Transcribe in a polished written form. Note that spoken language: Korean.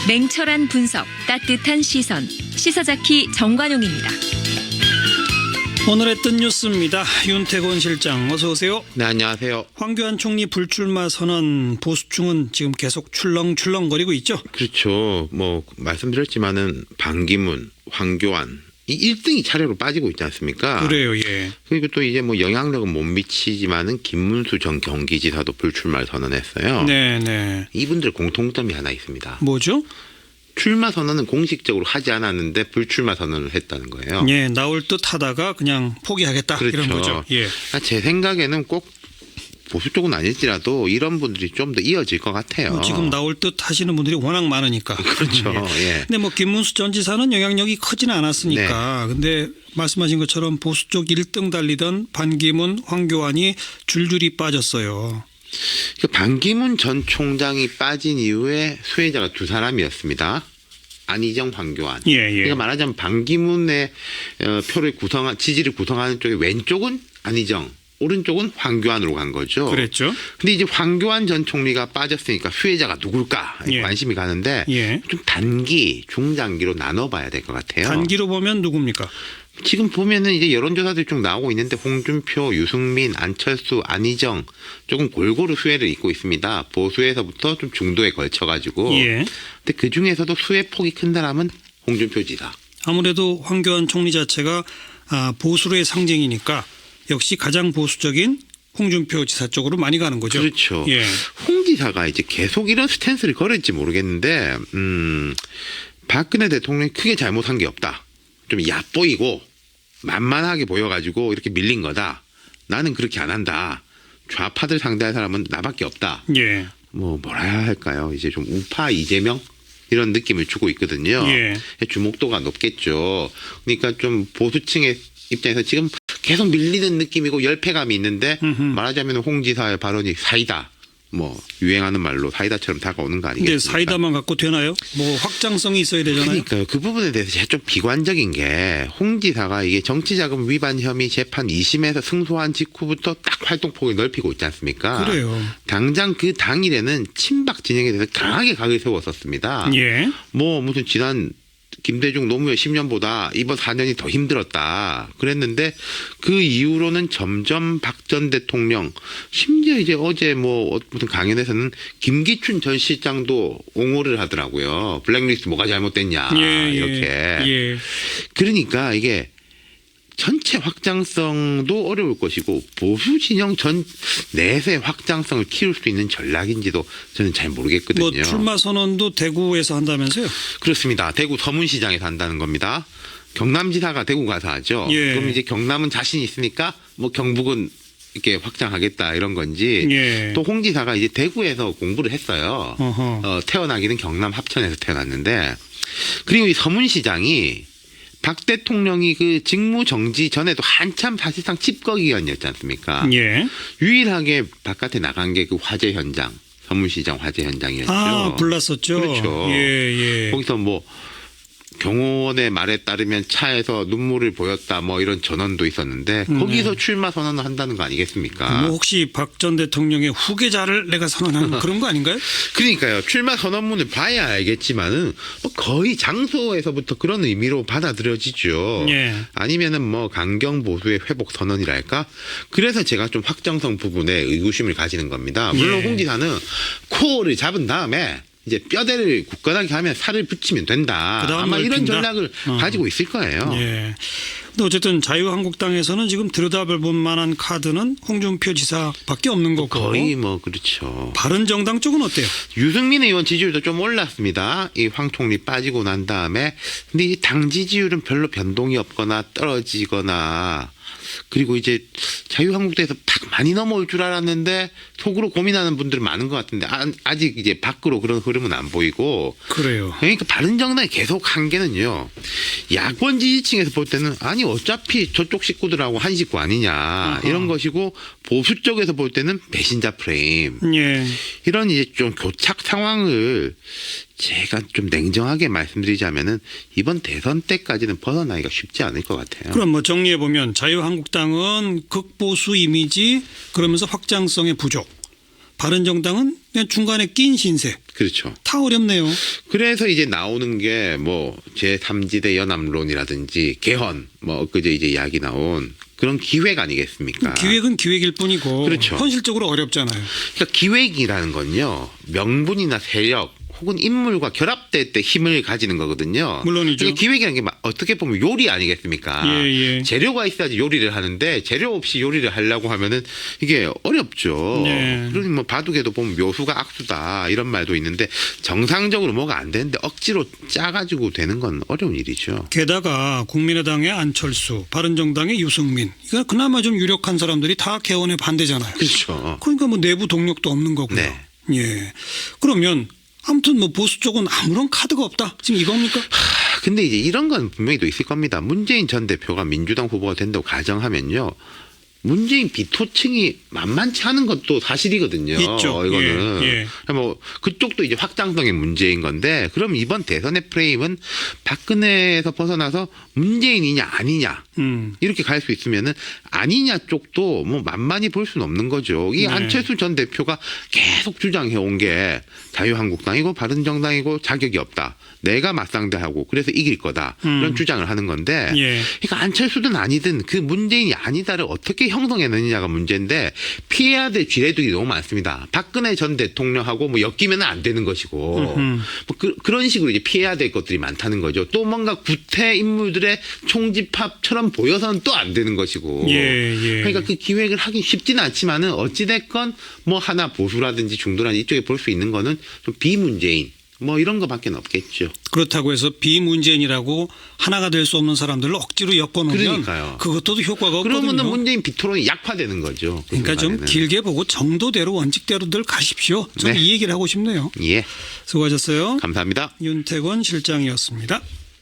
냉철한 분석, 따뜻한 시선, 시사자키 정관용입니다. 오늘의 뜬 뉴스입니다. 윤태곤 실장 어서 오세요. 네, 안녕하세요. 황교안 총리 불출마 선언, 보수층은 지금 계속 출렁출렁거리고 있죠. 그렇죠. 뭐 말씀드렸지만은 반기문, 황교안 이 1등이 차례로 빠지고 있지 않습니까? 그래요, 예. 그리고 또 이제 뭐 영향력은 못 미치지만은 김문수 전 경기지사도 불출마를 선언했어요. 네. 이분들 공통점이 하나 있습니다. 뭐죠? 출마 선언은 공식적으로 하지 않았는데 불출마 선언을 했다는 거예요. 예, 나올 듯 하다가 그냥 포기하겠다. 그렇죠. 이런 거죠. 예. 제 생각에는 꼭 보수 쪽은 아닐지라도 이런 분들이 좀 더 이어질 것 같아요. 지금 나올 듯 하시는 분들이 워낙 많으니까. 그렇죠. 예. 근데 뭐 김문수 전 지사는 영향력이 크지는 않았으니까. 네. 근데 말씀하신 것처럼 보수 쪽 1등 달리던 반기문, 황교안이 줄줄이 빠졌어요. 반기문 전 총장이 빠진 이후에 수혜자가 두 사람이었습니다. 안희정, 황교안. 예. 그러니까 말하자면 반기문의 지지를 구성하는 쪽의 왼쪽은 안희정, 오른쪽은 황교안으로 간 거죠. 그랬죠. 근데 이제 황교안 전 총리가 빠졌으니까 수혜자가 누굴까 예. 관심이 가는데 좀 단기, 중장기로 나눠봐야 될 것 같아요. 단기로 보면 누굽니까? 지금 보면은 이제 여론조사들이 쭉 나오고 있는데 홍준표, 유승민, 안철수, 안희정 조금 골고루 수혜를 잇고 있습니다. 보수에서부터 좀 중도에 걸쳐가지고. 예. 근데 그 중에서도 수혜 폭이 큰 사람은 홍준표 지사. 아무래도 황교안 총리 자체가 보수로의 상징이니까 역시 가장 보수적인 홍준표 지사 쪽으로 많이 가는 거죠. 그렇죠. 예. 홍 지사가 이제 계속 이런 스탠스를 걸을지 모르겠는데 박근혜 대통령이 크게 잘못한 게 없다. 좀 얕보이고 만만하게 보여가지고 이렇게 밀린 거다. 나는 그렇게 안 한다. 좌파들 상대할 사람은 나밖에 없다. 예. 뭐라 해야 할까요? 이제 좀 우파 이재명 이런 느낌을 주고 있거든요. 예. 주목도가 높겠죠. 그러니까 좀 보수층의 입장에서 지금 계속 밀리는 느낌이고 열패감이 있는데 말하자면 홍 지사의 발언이 사이다. 뭐 유행하는 말로 사이다처럼 다가오는 거 아니겠습니까? 근데 사이다만 갖고 되나요? 뭐 확장성이 있어야 되잖아요. 그러니까요. 그 부분에 대해서 제가 좀 비관적인 게 홍 지사가 이게 정치자금 위반 혐의 재판 2심에서 승소한 직후부터 딱 활동폭을 넓히고 있지 않습니까? 그래요. 당장 그 당일에는 친박 진영에 대해서 강하게 각을 세웠었습니다. 예. 뭐 무슨 지난 김대중 노무현 10년보다 이번 4년이 더 힘들었다 그랬는데 그 이후로는 점점 박 전 대통령 심지어 이제 어제 뭐 무슨 강연에서는 김기춘 전 실장도 옹호를 하더라고요. 블랙리스트 뭐가 잘못됐냐 이렇게. 예. 그러니까 이게 전체 확장성도 어려울 것이고 보수 진영 전 내세 확장성을 키울 수 있는 전략인지도 저는 잘 모르겠거든요. 뭐 출마 선언도 대구에서 한다면서요? 그렇습니다. 대구 서문시장에서 한다는 겁니다. 경남지사가 대구 가서 하죠. 예. 그럼 이제 경남은 자신 있으니까 뭐 경북은 이렇게 확장하겠다 이런 건지 예. 또 홍 지사가 이제 대구에서 공부를 했어요. 태어나기는 경남 합천에서 태어났는데 그리고 이 서문시장이 박 대통령이 그 직무 정지 전에도 한참 사실상 칩거기관이었지 않습니까? 예. 유일하게 바깥에 나간 게 그 화재 현장, 서문시장 화재 현장이었죠. 불났었죠. 그렇죠. 예. 거기서 뭐 경호원의 말에 따르면 차에서 눈물을 보였다 뭐 이런 전원도 있었는데 거기서 출마 선언을 한다는 거 아니겠습니까? 뭐 혹시 박 전 대통령의 후계자를 내가 선언한 그런 거 아닌가요? 그러니까요. 출마 선언문을 봐야 알겠지만은 뭐 거의 장소에서부터 그런 의미로 받아들여지죠. 예. 아니면은 뭐 강경 보수의 회복 선언이랄까? 그래서 제가 좀 확정성 부분에 의구심을 가지는 겁니다. 물론 예. 홍 지사는 코어를 잡은 다음에 이제 뼈대를 굳건하게 하면 살을 붙이면 된다. 아마 이런 전략을 가지고 있을 거예요. 예. 근데 어쨌든 자유한국당에서는 지금 들여다볼 만한 카드는 홍준표 지사밖에 없는 거고. 거의 뭐 그렇죠. 바른정당 쪽은 어때요? 유승민 의원 지지율도 좀 올랐습니다. 이 황 총리 빠지고 난 다음에. 근데 이 당 지지율은 별로 변동이 없거나 떨어지거나 그리고 이제 자유한국당에서 팍 많이 넘어올 줄 알았는데 속으로 고민하는 분들은 많은 것 같은데 아직 이제 밖으로 그런 흐름은 안 보이고. 그래요. 그러니까 바른정당의 계속 한계는요. 야권 지지층에서 볼 때는 아니 어차피 저쪽 식구들하고 한 식구 아니냐 이런 것이고 보수 쪽에서 볼 때는 배신자 프레임. 예. 이런 이제 좀 교착 상황을 제가 좀 냉정하게 말씀드리자면은 이번 대선 때까지는 벗어나기가 쉽지 않을 것 같아요. 그럼 뭐 정리해 보면 자유한국당은 극보수 이미지 그러면서 확장성의 부족. 바른정당은 그냥 중간에 낀 신세. 그렇죠. 다 어렵네요. 그래서 이제 나오는 게 뭐 제3지대 연합론이라든지 개헌 뭐 엊그제 이제 이야기 나온 그런 기획 아니겠습니까? 기획은 기획일 뿐이고 그렇죠. 현실적으로 어렵잖아요. 그러니까 기획이라는 건요. 명분이나 세력 혹은 인물과 결합될 때 힘을 가지는 거거든요. 물론이죠. 이게 기획이라는 게 어떻게 보면 요리 아니겠습니까? 예. 재료가 있어야지 요리를 하는데 재료 없이 요리를 하려고 하면은 이게 어렵죠. 예. 그러니 뭐 바둑에도 보면 묘수가 악수다 이런 말도 있는데 정상적으로 뭐가 안 되는데 억지로 짜가지고 되는 건 어려운 일이죠. 게다가 국민의당의 안철수, 바른정당의 유승민, 이거 그나마 좀 유력한 사람들이 다 개헌에 반대잖아요. 그렇죠. 그러니까 뭐 내부 동력도 없는 거고요. 네. 예. 그러면 아무튼 뭐 보수 쪽은 아무런 카드가 없다. 지금 이겁니까? 근데 이제 이런 건 분명히 또 있을 겁니다. 문재인 전 대표가 민주당 후보가 된다고 가정하면요. 문재인 비토층이 만만치 않은 것도 사실이거든요. 있죠. 이거는 예. 뭐 그쪽도 이제 확장성의 문제인 건데, 그럼 이번 대선의 프레임은 박근혜에서 벗어나서 문재인이냐 아니냐 이렇게 갈 수 있으면은 아니냐 쪽도 뭐 만만히 볼 수는 없는 거죠. 이 네. 안철수 전 대표가 계속 주장해 온 게 자유한국당이고 바른정당이고 자격이 없다. 내가 맞상대하고 그래서 이길 거다. 이런 주장을 하는 건데, 예. 그러니까 안철수든 아니든 그 문재인이 아니다를 어떻게 형성해내느냐가 문제인데, 피해야 될 쥐레들이 너무 많습니다. 박근혜 전 대통령하고 뭐 엮이면 안 되는 것이고 뭐 그런 식으로 이제 피해야 될 것들이 많다는 거죠. 또 뭔가 구태 인물들의 총집합처럼 보여서는 또 안 되는 것이고. 예. 그러니까 그 기획을 하기 쉽지는 않지만은 어찌됐건 뭐 하나 보수라든지 중도라든지 이쪽에 볼 수 있는 거는 좀 비문재인 뭐 이런 거밖에 없겠죠. 그렇다고 해서 비문재인이라고 하나가 될 수 없는 사람들을 억지로 엮어놓으면 그러니까요. 그것도 효과가 없거든요. 그러면은 문재인 비토론이 약화되는 거죠. 그 그러니까 좀 순간에는. 길게 보고 정도대로 원칙대로들 가십시오. 저는 네. 이 얘기를 하고 싶네요. 예, 수고하셨어요. 감사합니다. 윤태권 실장이었습니다.